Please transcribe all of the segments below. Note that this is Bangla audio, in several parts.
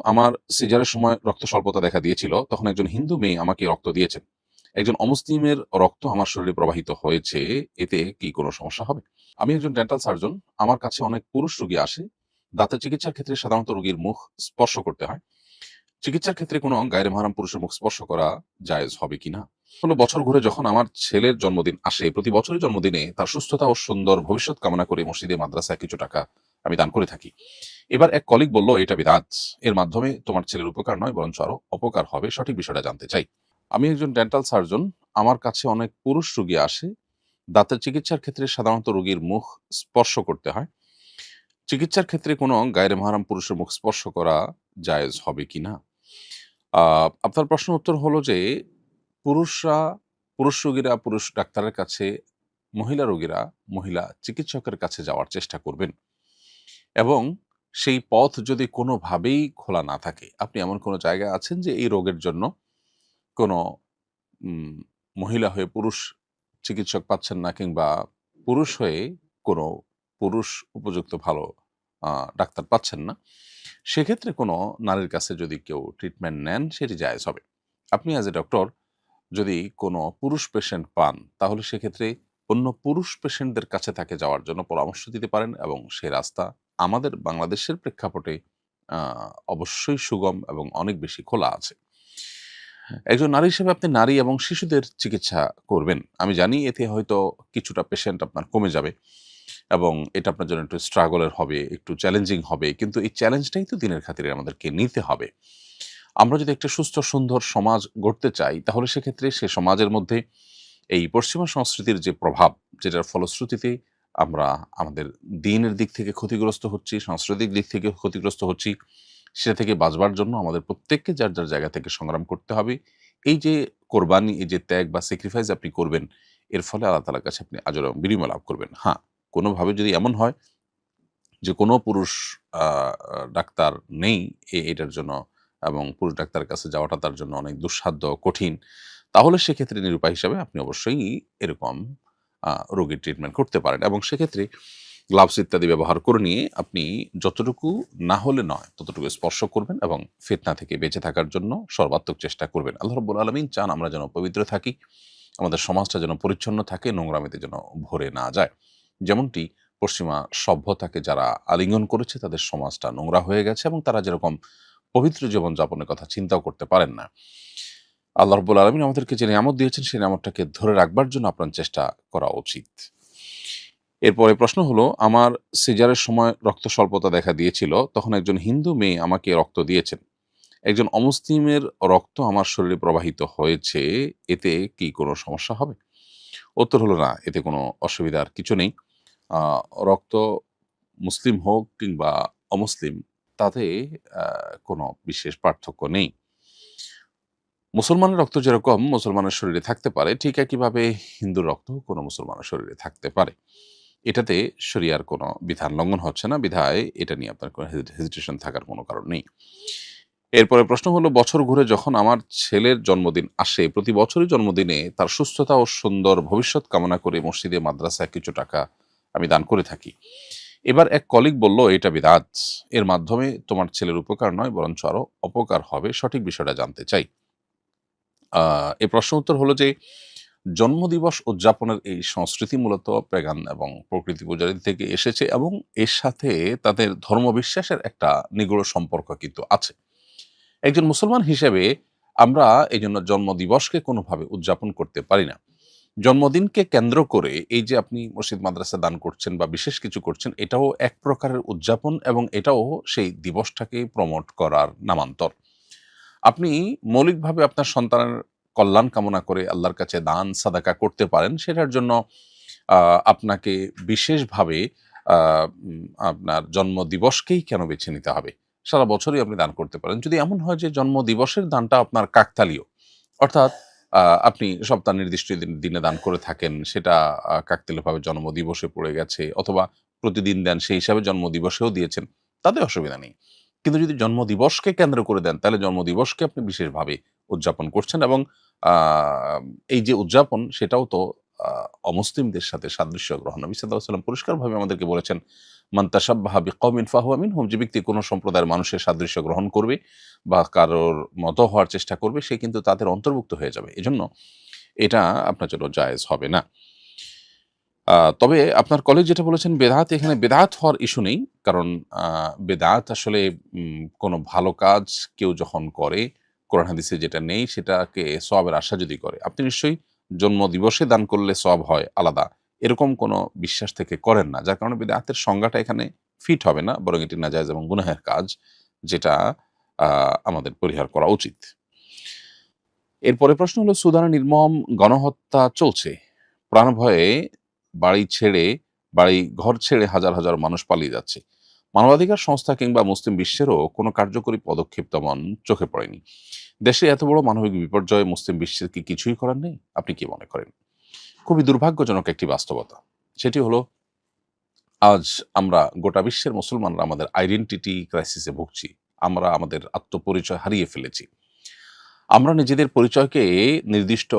আমার সিজারের সময় রক্ত স্বল্পতা দেখা দিয়েছিল, তখন একজন হিন্দু মেয়ে আমাকে রক্ত দিয়েছেন। একজন অমুসলিমের রক্ত আমার শরীরে প্রবাহিত হয়েছে, এতে কি কোনো সমস্যা হবে? আমি একজন ডেন্টাল সার্জন। আমার কাছে অনেক পুরুষ রোগী আসে। দাঁতের চিকিৎসার ক্ষেত্রে সাধারণত রোগীর মুখ স্পর্শ করতে হয়। চিকিৎসার ক্ষেত্রে কোনো গায়রে মাহরাম পুরুষের মুখ স্পর্শ করা জায়েজ হবে কিনা? হলো বছর ঘুরে যখন আমার ছেলের জন্মদিন আসে, প্রতি বছরই জন্মদিনে তার সুস্থতা ও সুন্দর ভবিষ্যৎ কামনা করে মসজিদে মাদ্রাসায় কিছু টাকা আমি দান করে থাকি। এবার এক কলিগ বলল, এটা বিদআত। এর মাধ্যমে তোমার ছেলের উপকার নয় বরঞ্চ আরো অপকার হবে। সঠিক বিষয়টা জানতে চাই। আমি একজন ডেন্টাল সার্জন। আমার কাছে অনেক পুরুষ রোগী আসে। দাঁতের চিকিৎসার ক্ষেত্রে সাধারণত রোগীর মুখ স্পর্শ করতে হয়। চিকিৎসার ক্ষেত্রে কোনো গায়রে মাহরাম পুরুষের মুখ স্পর্শ করা জায়েজ হবে কিনা? আপনার প্রশ্নের উত্তর হলো যে, পুরুষরা পুরুষ রোগীরা পুরুষ ডাক্তারের কাছে, মহিলা রোগীরা মহিলা চিকিৎসকের কাছে যাওয়ার চেষ্টা করবেন। এবং সেই পথ যদি কোনোভাবেই খোলা না থাকে, আপনি এমন কোনো জায়গায় আছেন যে এই রোগের জন্য কোনো উম মহিলা হয়ে পুরুষ চিকিৎসক পাচ্ছেন না, কিংবা পুরুষ হয়ে কোনো পুরুষ উপযুক্ত ভালো আ ডাক্তার পাচ্ছেন না, সেক্ষেত্রে কোনো নারীর কাছে যদি কেউ ট্রিটমেন্ট নেন, সেটি জায়েজ হবে। আপনি অ্যাজ এ ডক্টর যদি কোনো পুরুষ পেশেন্ট পান, তাহলে সেক্ষেত্রে অন্য পুরুষ পেশেন্টদের কাছে তাকে যাওয়ার জন্য পরামর্শ দিতে পারেন, এবং সে রাস্তা আমাদের বাংলাদেশের প্রেক্ষাপটে আ অবশ্যই সুগম এবং অনেক বেশি খোলা আছে। একজন নারী হিসেবে আপনি নারী এবং শিশুদের চিকিৎসা করবেন। আমি জানি এতে হয়তো কিছুটা পেশেন্ট আপনার কমে যাবে, এবং এটা আপনার জন্য একটু স্ট্রাগল এর হবে, একটু চ্যালেঞ্জিং হবে। কিন্তু এই চ্যালেঞ্জটাই তো দিনের খাতিরে আমাদেরকে নিতে হবে। আমরা যদি একটা সুস্থ সুন্দর সমাজ গড়তে চাই, তাহলে সেক্ষেত্রে সে সমাজের মধ্যে এই পশ্চিমা সংস্কৃতির যে প্রভাব, যেটার ফলশ্রুতিতে আমরা আমাদের দিনের দিক থেকে ক্ষতিগ্রস্ত হচ্ছি, সাংস্কৃতিক দিক থেকে ক্ষতিগ্রস্ত হচ্ছি, সেটা থেকে বাঁচবার জন্য আমাদের প্রত্যেককে যার, যার জায়গা থেকে সংগ্রাম করতে হবে। এই যে কোরবানি, এই যে ত্যাগ বা স্যাক্রিফাইস আপনি করবেন, এর ফলে আল্লাহ তাআলার কাছে আপনি আজর এবং বিনিময় লাভ করবেন। হ্যাঁ, কোনোভাবে যদি এমন হয় যে কোনো পুরুষ আ আ ডাক্তার নেই এটার জন্য, এবং পুরুষ ডাক্তারের কাছে যাওয়াটা তার জন্য অনেক দুঃসাধ্য, কঠিন। তাহলে সেক্ষেত্রে নিরুপায় হিসাবে আপনি অবশ্যই এরকম রোগীর ট্রিটমেন্ট করতে পারেন, এবং সেক্ষেত্রে গ্লাভস ইত্যাদি ব্যবহার করে নিয়ে আপনি যতটুকু না হলে নয়, ততটুকু স্পর্শ করবেন, এবং ফিতনা থেকে বেঁচে থাকার জন্য সর্বাত্মক চেষ্টা করবেন। আল্লাহ রাব্বুল আলামিন চান আমরা যেন পবিত্র থাকি, আমাদের সমাজটা যেন পরিচ্ছন্ন থাকে, নোংরামিতে যেন ভরে না যায়। যেমনটি পশ্চিমা সভ্যতাকে যারা আলিঙ্গন করেছে, তাদের সমাজটা নোংরা হয়ে গেছে, এবং তারা যেরকম পবিত্র জীবনযাপনের কথা চিন্তাও করতে পারেন না। আল্লাহ রাব্বুল আলামিন আমাদেরকে যে নিয়ামত দিয়েছেন, সেই নিয়ামতটাকে ধরে রাখবার জন্য আপনার চেষ্টা করা উচিত। এরপরে প্রশ্ন হলো, আমার সিজারের সময় রক্ত স্বল্পতা দেখা দিয়েছিল, তখন একজন হিন্দু মেয়ে আমাকে রক্ত দিয়েছেন। একজন অমুসলিমের রক্ত আমার শরীরে প্রবাহিত হয়েছে, এতে কি কোনো সমস্যা হবে? উত্তর হলো, না, এতে কোনো অসুবিধার কিছু নেই। আ রক্ত মুসলিম হোক কিংবা অমুসলিম, তাতে আ কোনো বিশেষ পার্থক্য নেই। মুসলমানের রক্ত যেরকম মুসলমানের শরীরে থাকতে পারে, ঠিক একইভাবে হিন্দুর রক্ত কোনো মুসলমানের শরীরে থাকতে পারে। এটাতে শরিয়ার কোনো বিধান লঙ্ঘন হচ্ছে না, বিধায় এটা নিয়ে আপনার কোনো হেজিটেশন থাকার কোনো কারণ নেই। এরপরে প্রশ্ন হলো, বছর ঘুরে যখন আমার ছেলের জন্মদিন আসে, প্রতি বছরই জন্মদিনে তার সুস্থতা ও সুন্দর ভবিষ্যৎ কামনা করে মসজিদে মাদ্রাসায় কিছু টাকা আমি দান করে থাকি। এবার এক কলিগ বলল, এটা বিদআত। এর মাধ্যমে তোমার ছেলের উপকার নয় বরঞ্চ আরো অপকার হবে। সঠিক বিষয়টা জানতে চাই। এই প্রশ্নের উত্তর হলো যে, জন্মদিবস উদযাপনের এই সংস্কৃতি মূলত পেগান এবং প্রকৃতি পূজারী থেকে এসেছে, এবং এর সাথে তাদের ধর্মবিশ্বাসের একটা নিগূঢ় সম্পর্ক কিন্তু আছে। একজন মুসলমান হিসেবে আমরা এজন্য জন্মদিবসকে কোনোভাবে উদযাপন করতে পারি না। জন্মদিনকে কেন্দ্র করে এই যে আপনি মসজিদ মাদ্রাসা দান করছেন বা বিশেষ কিছু করছেন, এটাও এক প্রকারের উদযাপন, এবং এটাও সেই দিবসটাকে প্রমোট করার নামান্তর। আপনি মৌলিকভাবে আপনার সন্তানের কল্যাণ কামনা করে আল্লাহর কাছে দান সাদাকা করতে পারেন। সেটার জন্য আপনাকে বিশেষভাবে আ আপনার জন্মদিবসকেই কেন বেছে নিতে হবে? সারা বছরই আপনি দান করতে পারেন। যদি এমন হয় যে জন্মদিবসের দানটা আপনার কাকতালীয়, অর্থাৎ আপনি সপ্তাহ নির্দিষ্ট দিনে দান করে থাকেন, সেটা কাকতালীয়ভাবে জন্মদিবসে পড়ে গেছে, অথবা প্রতিদিন দেন সেই হিসাবে জন্মদিবসেও দিয়েছেন, তাতে অসুবিধা নেই। কিন্তু যদি জন্মদিবসকে কেন্দ্র করে দেন, তাহলে জন্মদিবসকে আপনি বিশেষভাবে উদযাপন করছেন, এবং আ এই যে উদযাপন, সেটাও তো আ অমুসলিমদের সাথে সাদৃশ্য গ্রহণ। নবী সাল্লাল্লাহু আলাইহি ওয়াসাল্লাম পরিষ্কারভাবে আমাদেরকে বলেছেন, মান তাশাব্বাহা বিকওমিন ফাহুয়া মিনহুম, যে ব্যক্তি কোনো সম্প্রদায়ের মানুষের সাদৃশ্য গ্রহণ করবে বা কারোর মতো হওয়ার চেষ্টা করবে, সে কিন্তু তাদের অন্তর্ভুক্ত হয়ে যাবে। এজন্য এটা আপনার জন্য জায়েজ হবে না। তবে আপনার কলিগ যেটা বলেছেন বেদাত, এখানে বেদাত হওয়ার ইস্যু নেই। কারণ বেদাত আসলে কোনো ভালো কাজ কেউ যখন করে, কোরআন হাদিসে যেটা নেই সেটাকে সওয়াবের আশা যদি করে, আপনি নিশ্চয়ই জন্মদিবসে দান করলে সওয়াব হয় আলাদা, এরকম কোনো বিশ্বাস থেকে করেন না। যার কারণে বেদাতের সংজ্ঞাটা এখানে ফিট হবে না, বরং এটি নাজায়েজ এবং গুনাহের কাজ, যেটা আমাদের পরিহার করা উচিত। এরপরে প্রশ্ন হলো, সুদানে নির্মম গণহত্যা চলছে। প্রাণভয়ে ঘর ছেড়ে হাজার, হাজার মানুষ পালিয়ে যাচ্ছে। মানবাধিকার সংস্থা কিংবা মুসলিম বিশ্বেরও কোনো কার্যকরী পদক্ষেপ তেমন চোখে পড়েনি। দেশে এত বড় মানবিক বিপর্যয়ে মুসলিম বিশ্বের কি কিছুই করার নেই? আপনি কি মনে করেন? খুবই দুর্ভাগ্যজনক একটি বাস্তবতা। সেটি হলো, আজ আমরা গোটা বিশ্বের মুসলমানরা আমাদের আইডেন্টিটি ক্রাইসিসে ভুগছি। আমরা আমাদের আত্মপরিচয় হারিয়ে ফেলেছি। আমরা নিজেদের পরিচয়কে নির্দিষ্ট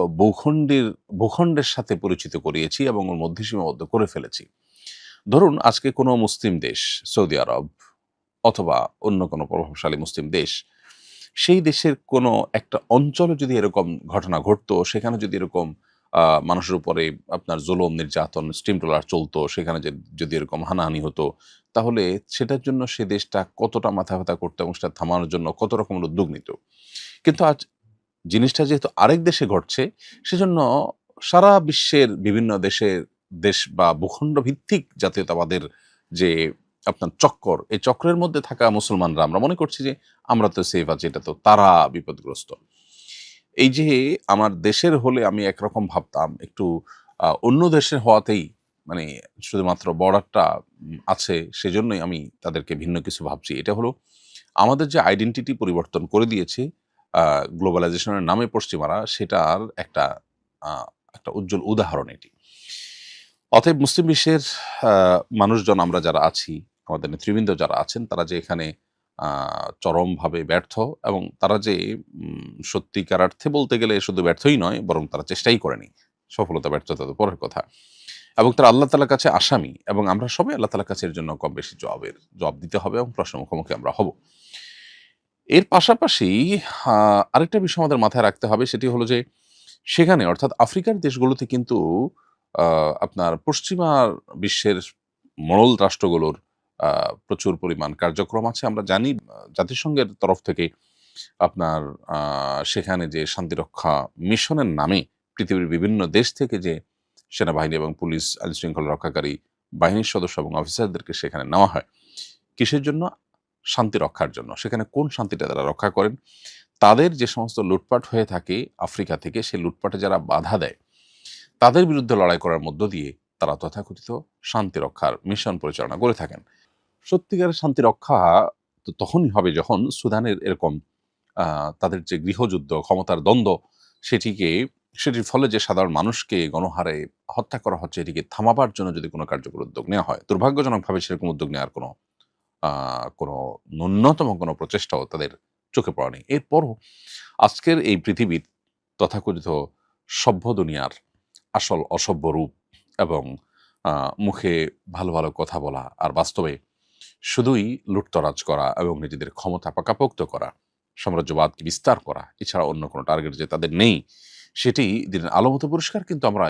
ভূখণ্ডের সাথে পরিচিত করিয়েছি এবং ওর মধ্যে সীমাবদ্ধ করে ফেলেছি। ধরুন আজকে কোনো মুসলিম দেশ, সৌদি আরব অথবা অন্য কোনো প্রভাবশালী মুসলিম দেশ, সেই দেশের কোনো একটা অঞ্চলে যদি এরকম ঘটনা ঘটতো, সেখানে যদি এরকম মানুষের উপরে আপনার জুলুম, নির্যাতন, স্টিম ট্রলার চলতো, সেখানে যদি এরকম হানাহানি হতো, তাহলে সেটার জন্য সে দেশটা কতটা মাথা ব্যথা করতো এবং সেটা থামানোর জন্য কত রকমের উদ্যোগ নিত। কিন্তু আজ জিনিসটা যেহেতু আরেক দেশে ঘটছে, সেজন্য সারা বিশ্বের বিভিন্ন দেশ বা ভূখণ্ড ভিত্তিক জাতীয়তাবাদের যে আপনার চক্কর, এই চক্রের মধ্যে থাকা মুসলমানরা আমরা মনে করছি যে আমরা তো সেফ আছি, এটা তো তারা বিপদগ্রস্ত। এই যে আমার দেশের হলে আমি একরকম ভাবতাম, একটু অন্য দেশের হওয়াতেই মানে শুধুমাত্র বর্ডারটা আছে সেজন্যই আমি তাদেরকে ভিন্ন কিছু ভাবছি। এটা হলো আমাদের যে আইডেন্টিটি পরিবর্তন করে দিয়েছে গ্লোবালাইজেশনের নামে পশ্চিমারা, সেটার আ একটা উজ্জ্বল উদাহরণ এটি। অতএব মুসলিম বিশ্বের মানুষজন আমরা যারা আছি, আমাদের নেতৃবৃন্দ যারা আছেন, তারা যে এখানে আ চরমভাবে ব্যর্থ এবং তারা যে সত্যিকার অর্থে বলতে গেলে শুধু ব্যর্থই নয়, বরং তারা চেষ্টাই করেনি। সফলতা ব্যর্থতা তো পরের কথা। এবং তারা আল্লাহ তাআলার কাছে আসামি, এবং আমরা সবাই আল্লাহ তাআলার কাছে এর জন্য কম বেশি জবাব দিতে হবে এবং প্রশ্নের মুখোমুখি আমরা হব। এর পাশাপাশি আ আরেকটা বিষয় আমাদের মাথায় রাখতে হবে, সেটি হলো যে সেখানে অর্থাৎ আফ্রিকার দেশগুলোতে কিন্তু আ আপনার পশ্চিমা বিশ্বের মোড়ল রাষ্ট্রগুলোর আ প্রচুর পরিমাণ কার্যক্রম আছে। আমরা জানি জাতিসংঘের তরফ থেকে আপনার আ সেখানে যে শান্তিরক্ষা মিশনের নামে পৃথিবীর বিভিন্ন দেশ থেকে যে সেনাবাহিনী এবং পুলিশ, আইনশৃঙ্খলা রক্ষাকারী বাহিনীর সদস্য এবং অফিসারদেরকে সেখানে নেওয়া হয়। কিসের জন্য? শান্তি রক্ষার জন্য। সেখানে কোন শান্তিটা তারা রক্ষা করেন? তাদের যে সমস্ত লুটপাট হয়ে থাকে আফ্রিকা থেকে, সেই লুটপাটে যারা বাধা দেয়, তাদের বিরুদ্ধে লড়াই করার মধ্য দিয়ে তারা তথাকথিত শান্তি রক্ষার মিশন পরিচালনা করে থাকেন। সত্যিকারের শান্তি রক্ষা তো তখনই হবে যখন সুদানের এরকম তাদের যে গৃহযুদ্ধ, ক্ষমতার দ্বন্দ্ব, সেটির ফলে যে সাধারণ মানুষকে গণহারে হত্যা করা হচ্ছে, এটিকে থামাবার জন্য যদি কোনো কার্যকর উদ্যোগ নেওয়া হয়। দুর্ভাগ্যজনকভাবে সেরকম উদ্যোগ নেওয়ার আ কোনো ন্যূনতম কোনো প্রচেষ্টাও তাদের চোখে পড়েনি। এরপরও আজকের এই পৃথিবীর তথাকথিত সভ্য দুনিয়ার আসল অসভ্য রূপ এবং আ মুখে ভালো, ভালো কথা বলা আর বাস্তবে শুধুই লুটতরাজ করা এবং নিজেদের ক্ষমতা পাকাপোক্ত করা, সাম্রাজ্যবাদকে বিস্তার করা, এছাড়া অন্য কোনো টার্গেট যে তাদের নেই, সেটি দিনের আলো মতো পরিষ্কার। কিন্তু আমরা